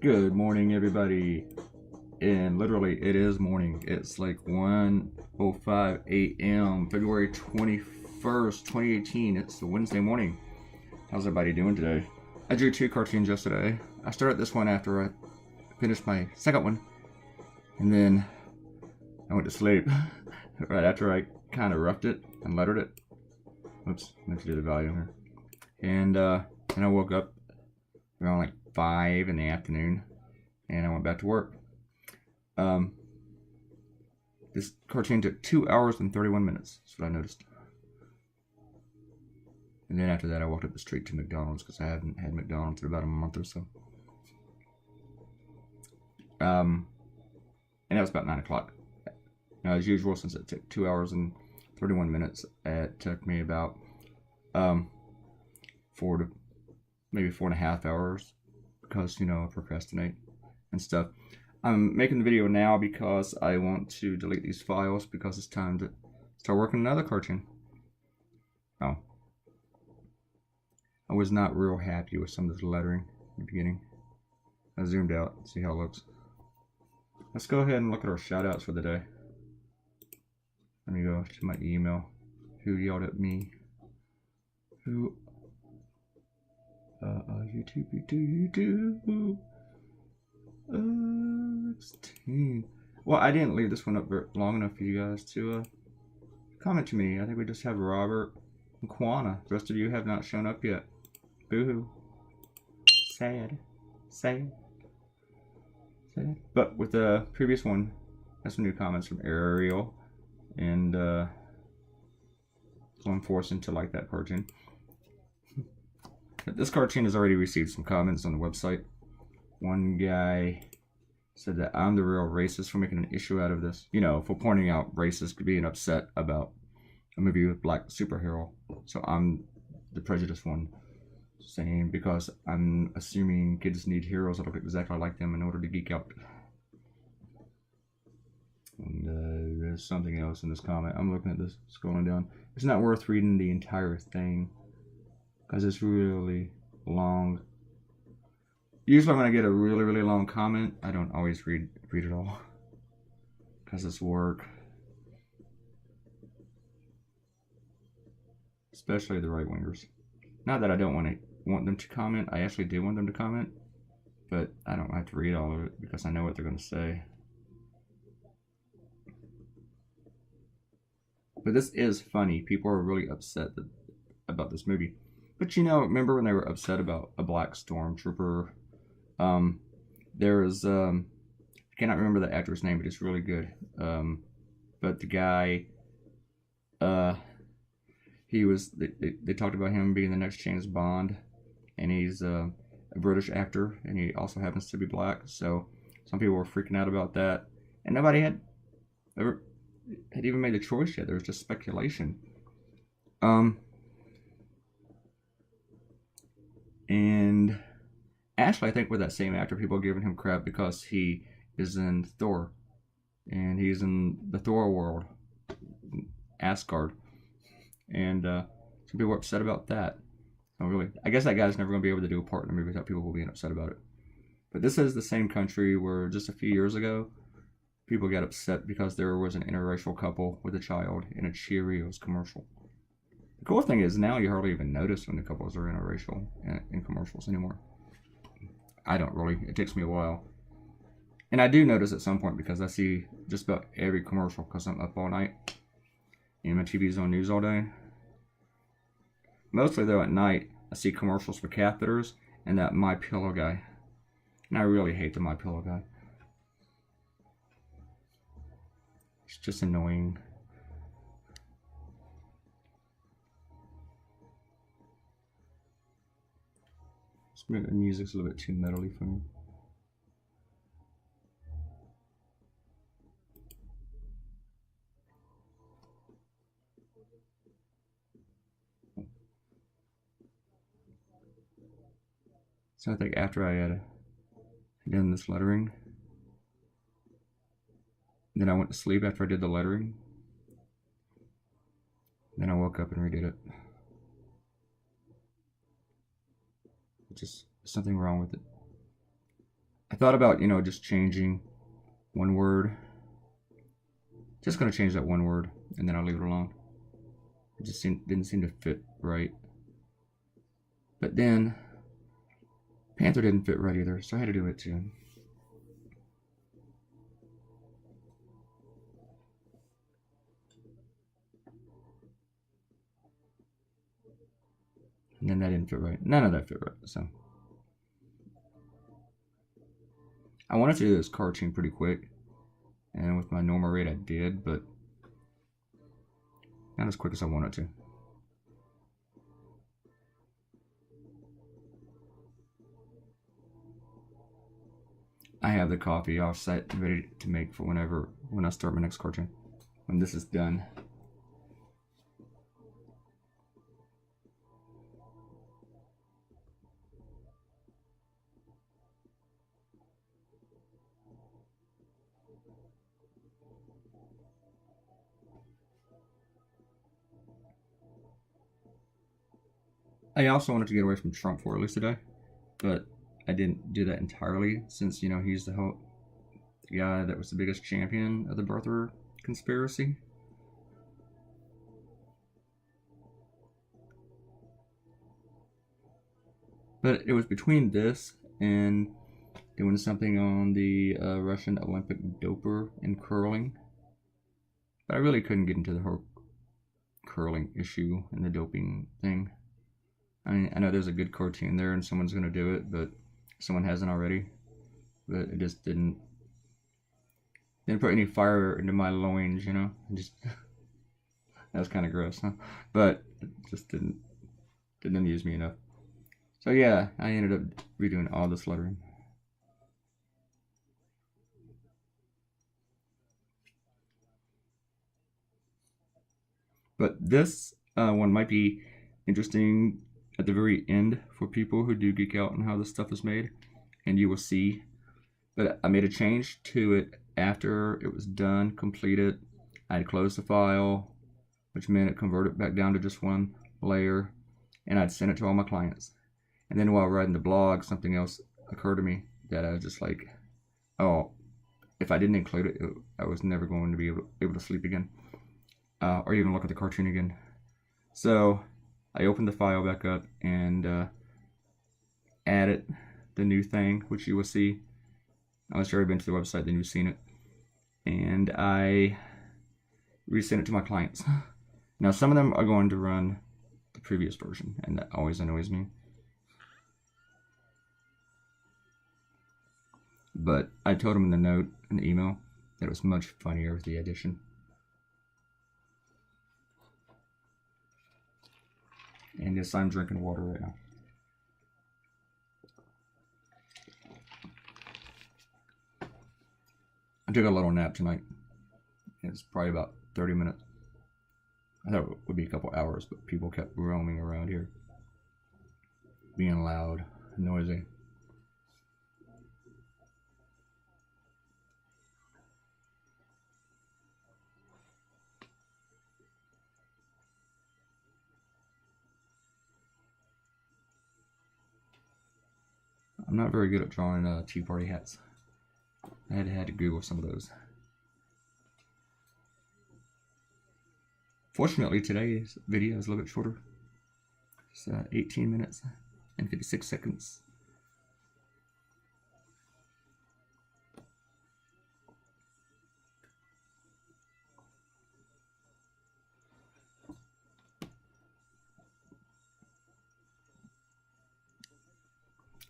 Good morning, everybody. And literally, it is morning. It's like 1:05 a.m., February 21st, 2018. It's a Wednesday morning. How's everybody doing today? I drew 2 cartoons yesterday. I started this one after I finished my second one. And then I went to sleep right after I kind of roughed it and lettered it. Oops, I meant to do the volume here. And I woke up around like 5 in the afternoon and I went back to work. This cartoon took 2 hours and 31 minutes. That's what I noticed. And then after that, I walked up the street to McDonald's because I haven't had McDonald's in about a month or so. And that was about 9 o'clock. Now, as usual, since it took 2 hours and 31 minutes, it took me about 4 to maybe 4.5 hours because, you know, I procrastinate and stuff. I'm making the video now because I want to delete these files because it's time to start working on another cartoon. Oh. I was not real happy with some of this lettering in the beginning. I zoomed out, see how it looks. Let's go ahead and look at our shoutouts for the day. Let me go to my email. Who yelled at me? Who? YouTube. 16. Well, I didn't leave this one up long enough for you guys to comment to me. I think we just have Robert and Kwana. The rest of you have not shown up yet. Boo-hoo. Sad. But with the previous one, I have some new comments from Ariel. And so I'm forcing to like that cartoon. This cartoon has already received some comments on the website. One guy said that I'm the real racist for making an issue out of this. You know, for pointing out racists being upset about a movie with black superhero. So I'm the prejudiced one, saying because I'm assuming kids need heroes that look exactly like them in order to geek out. And there's something else in this comment. I'm looking at this, scrolling down. It's not worth reading the entire thing because it's really long. Usually when I get a really long comment, I don't always read it all because it's work. Especially the right-wingers. Not that I don't want them to comment. I actually do want them to comment, but I don't have to read all of it because I know what they're going to say. But this is funny. People are really upset about this movie. But you know, remember when they were upset about a black stormtrooper? There was I cannot remember the actor's name, but it's really good. But the guy, they talked about him being the next James Bond, and he's a British actor, and he also happens to be black. So some people were freaking out about that, and nobody had even made the choice yet. There was just speculation. And actually, I think with that same actor, people are giving him crap because he is in Thor, and he's in the Thor world, Asgard, and some people are upset about that. Oh, really? I guess that guy's never going to be able to do a part in the movie without people being upset about it. But this is the same country where just a few years ago, people got upset because there was an interracial couple with a child in a Cheerios commercial. The cool thing is now you hardly even notice when the couples are interracial in commercials anymore. I don't really. It takes me a while. And I do notice at some point because I see just about every commercial because I'm up all night and my TV's on news all day. Mostly though at night, I see commercials for catheters and that My Pillow guy. And I really hate the My Pillow guy. It's just annoying. The music's a little bit too metally for me. So I think after I had done this lettering, then I went to sleep after I did the lettering. Then I woke up and redid it. Just something wrong with it. I thought about, just changing one word. Just gonna change that one word, and then I'll leave it alone. It just didn't seem to fit right. But then Panther didn't fit right either, so I had to do it too. And then that didn't fit right. None of that fit right. So I wanted to do this cartoon pretty quick, and with my normal rate I did, but not as quick as I wanted to. I have the coffee all set and ready to make for when I start my next cartoon. When this is done. I also wanted to get away from Trump for at least today, but I didn't do that entirely since, he's the guy that was the biggest champion of the birther conspiracy. But it was between this and doing something on the Russian Olympic doper in curling. But I really couldn't get into the whole curling issue and the doping thing. I mean, I know there's a good cartoon there and someone's going to do it, but someone hasn't already. But it just didn't put any fire into my loins, Just that was kind of gross, huh? But it just didn't amuse me enough. So yeah, I ended up redoing all this lettering. But this one might be interesting at the very end for people who do geek out on how this stuff is made, and you will see. But I made a change to it after it was done, completed. I had closed the file, which meant it converted back down to just one layer, and I'd send it to all my clients. And then while writing the blog, something else occurred to me that I was just like, oh, if I didn't include it, I was never going to be able to sleep again, or even look at the cartoon again. So I opened the file back up and added the new thing, which you will see. Unless you've already been to the website, then you've seen it. And I resend it to my clients. Now, some of them are going to run the previous version, and that always annoys me. But I told them in the note, in the email, that it was much funnier with the addition. And yes, I'm drinking water right now. I took a little nap tonight. It's probably about 30 minutes. I thought it would be a couple hours, but people kept roaming around here, being loud and noisy. I'm not very good at drawing Tea Party hats. I had to Google some of those. Fortunately, today's video is a little bit shorter. It's 18 minutes and 56 seconds.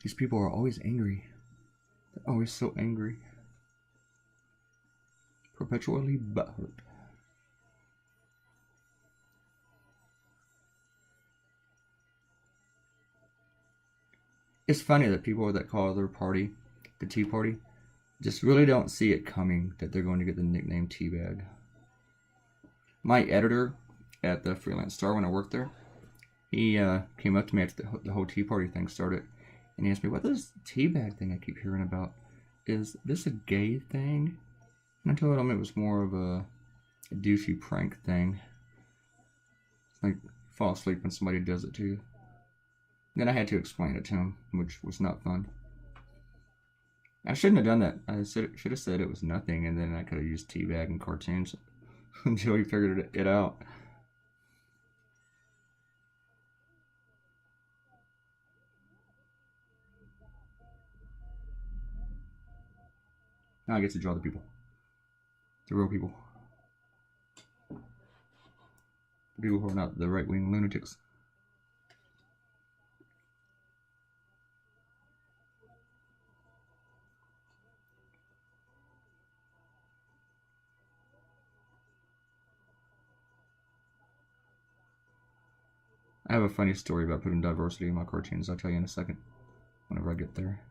These people are always angry. They're always so angry. Perpetually butthurt. It's funny that people that call their party the Tea Party just really don't see it coming that they're going to get the nickname Teabag. My editor at the Freelance Star, when I worked there, he came up to me after the whole Tea Party thing started, and he asked me, what is this teabag thing I keep hearing about? Is this a gay thing? And I told him it was more of a douchey prank thing. It's like fall asleep when somebody does it to you. Then I had to explain it to him, which was not fun. I shouldn't have done that. I should have said it was nothing, and then I could have used teabag and cartoons until he figured it out. Now I get to draw the people. The real people. The people who are not the right-wing lunatics. I have a funny story about putting diversity in my cartoons. I'll tell you in a second, whenever I get there.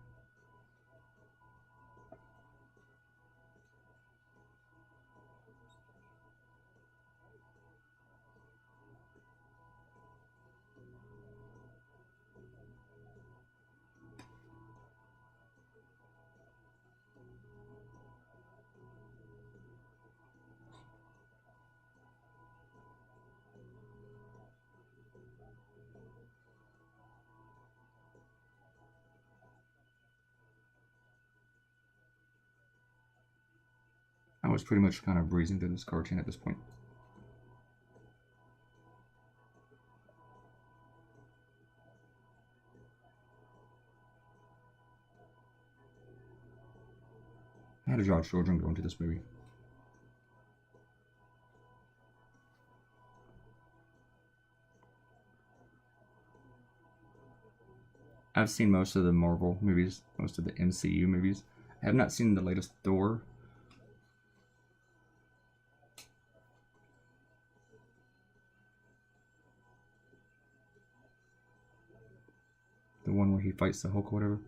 I was pretty much kind of breezing through this cartoon at this point. I had to draw children going to this movie. I've seen most of the Marvel movies, most of the MCU movies. I have not seen the latest Thor. The one where he fights the Hulk or whatever.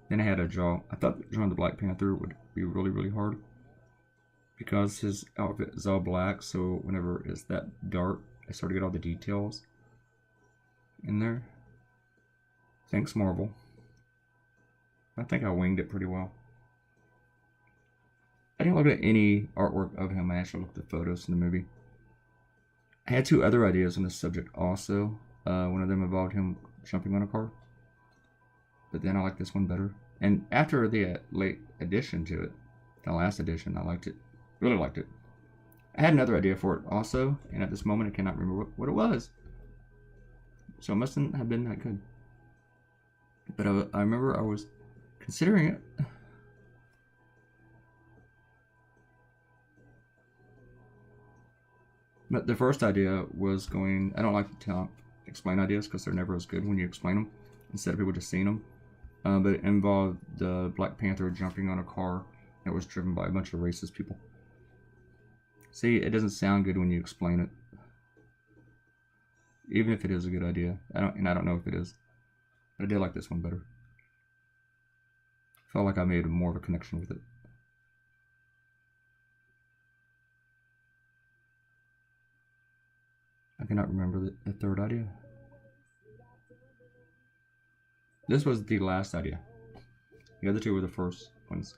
Then I had to draw. I thought drawing the Black Panther would be really, really hard because his outfit is all black. So whenever it's that dark, I start to get all the details in there. Thanks, Marvel. I think I winged it pretty well. I didn't look at any artwork of him. I actually looked at photos in the movie. I had two other ideas on this subject also. One of them involved him jumping on a car. But then I like this one better. And after the late addition to it, the last edition, I liked it. Really liked it. I had another idea for it also, and at this moment I cannot remember what it was. So it mustn't have been that good. But I remember I was considering it. But the first idea was going. I don't like to explain ideas because they're never as good when you explain them instead of people just seeing them. But it involved the Black Panther jumping on a car that was driven by a bunch of racist people. See, it doesn't sound good when you explain it, even if it is a good idea. I don't know if it is. But I did like this one better. Felt like I made more of a connection with it. I cannot remember the third idea. This was the last idea. The other two were the first ones.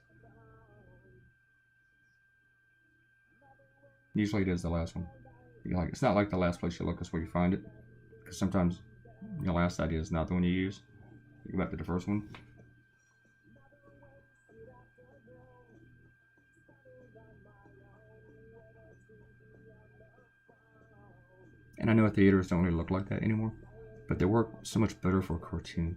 Usually it is the last one. It's not like the last place you look is where you find it. Because sometimes your last idea is not the one you use. You go back to the first one. And I know theaters don't really look like that anymore. But they work so much better for a cartoon.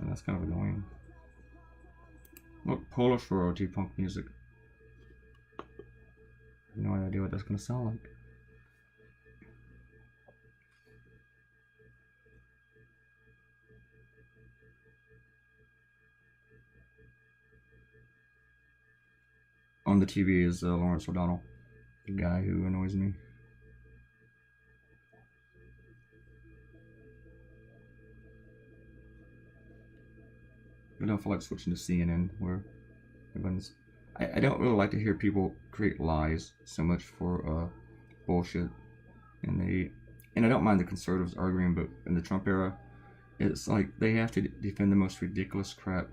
And that's kind of annoying. Look, Polish royalty punk music. I have no idea what that's going to sound like. On the TV is Lawrence O'Donnell, the guy who annoys me. I don't feel like switching to CNN where everyone's. I don't really like to hear people create lies so much for bullshit. And I don't mind the conservatives arguing, but in the Trump era, it's like they have to defend the most ridiculous crap.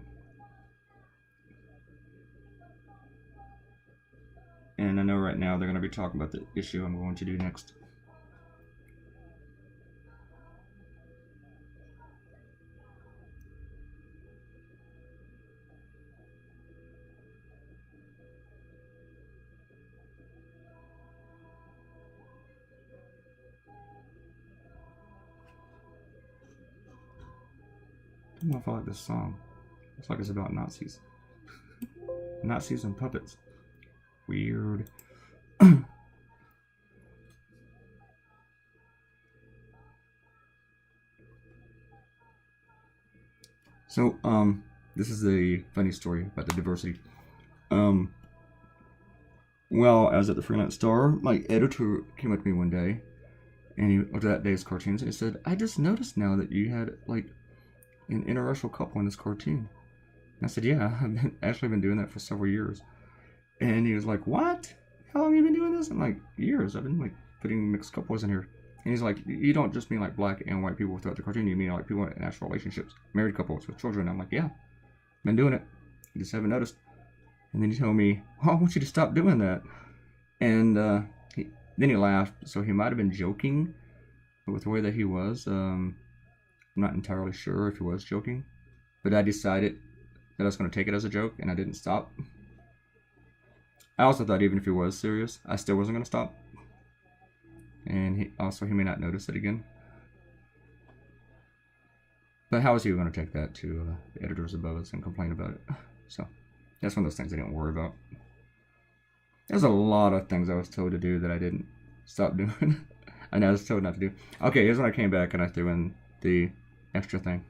And I know right now they're going to be talking about the issue I'm going to do next. I don't know if I like this song. It's like it's about Nazis. Nazis and puppets. Weird. So, this is a funny story about the diversity. Well, I was at the Freelance Star. My editor came up to me one day, and he looked at that day's cartoons, and he said, "I just noticed now that you had like an interracial couple in this cartoon." And I said, "Yeah, I've actually been doing that for several years." And he was like, "What? How long have you been doing this?" I'm like, "Years. I've been like putting mixed couples in here." And he's like, "You don't just mean like black and white people throughout the cartoon. You mean like people in actual relationships, married couples with children." I'm like, "Yeah, been doing it. You just haven't noticed." And then he told me, "Oh, I want you to stop doing that." And then he laughed. So he might have been joking with the way that he was. I'm not entirely sure if he was joking, but I decided that I was going to take it as a joke, and I didn't stop. I also thought even if he was serious, I still wasn't going to stop. And he may not notice it again. But how is he going to take that to the editors above us and complain about it? So that's one of those things I didn't worry about. There's a lot of things I was told to do that I didn't stop doing. I know I was told not to do. Okay, here's when I came back and I threw in the extra thing.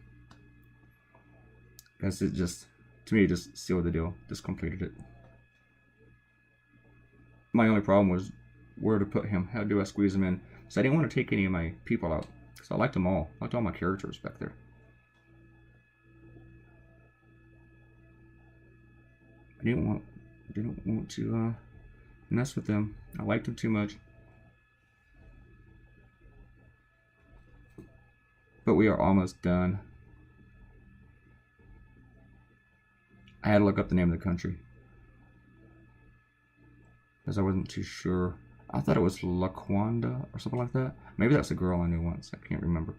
Because it just, to me, it just sealed the deal. Just completed it. My only problem was where to put him. How do I squeeze him in? So I didn't want to take any of my people out. Because I liked them all. I liked all my characters back there. I didn't want to mess with them. I liked them too much. But we are almost done. I had to look up the name of the country, because I wasn't too sure. I thought it was Laquanda or something like that. Maybe that's a girl I knew once. I can't remember.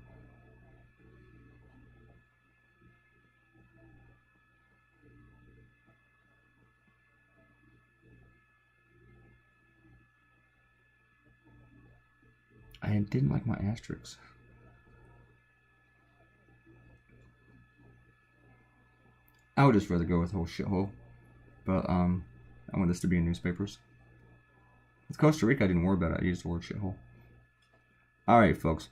I didn't like my asterisks. I would just rather go with the whole shithole. But I want this to be in newspapers. With Costa Rica, I didn't worry about it. I used the word shithole. Alright, folks.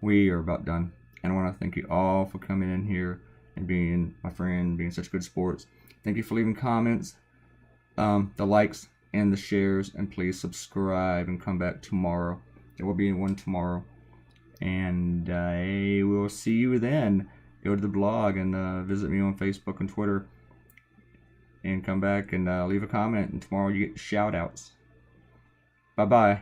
We are about done. And I want to thank you all for coming in here and being my friend, being such good sports. Thank you for leaving comments, the likes, and the shares. And please subscribe and come back tomorrow. There will be one tomorrow. And I will see you then. Go to the blog and visit me on Facebook and Twitter. And come back and leave a comment. And tomorrow you get shout outs. Bye-bye.